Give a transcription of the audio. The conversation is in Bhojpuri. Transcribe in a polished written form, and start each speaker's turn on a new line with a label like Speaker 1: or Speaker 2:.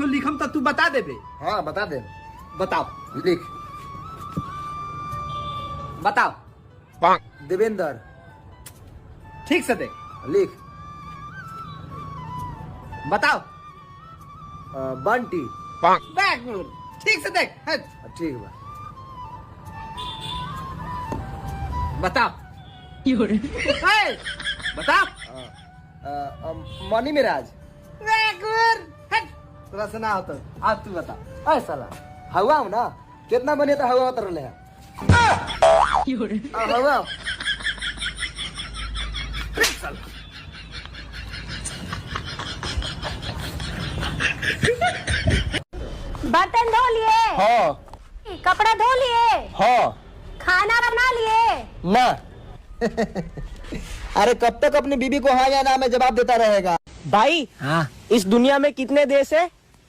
Speaker 1: लिखम तो तू बता देबे।
Speaker 2: हाँ बता दे।
Speaker 1: बताओ
Speaker 2: लिख।
Speaker 1: बताओ।
Speaker 2: देवेंद्र।
Speaker 1: ठीक से देख।
Speaker 2: लिख।
Speaker 1: बताओ।
Speaker 2: बंटी।
Speaker 1: बैकवर्ड। ठीक से देख। हट।
Speaker 2: ठीक बा।
Speaker 1: बताओ। हे, बताओ।
Speaker 2: मनी मिराज।
Speaker 1: बैकवर्ड। हट। तोरा से ना होता। अब तू बता।
Speaker 2: अरे साला हवा हूँ ना, कितना बने तो हवा उतर रहे हैं। हवा
Speaker 3: बर्तन धो लिए?
Speaker 2: हाँ।
Speaker 3: कपड़ा धो लिए?
Speaker 2: हाँ।
Speaker 3: खाना बना लिए?
Speaker 2: ना। अरे कब तक अपनी बीबी को हाँ या ना में जवाब देता रहेगा?
Speaker 4: भाई
Speaker 2: हाँ।
Speaker 4: इस दुनिया में कितने देश है?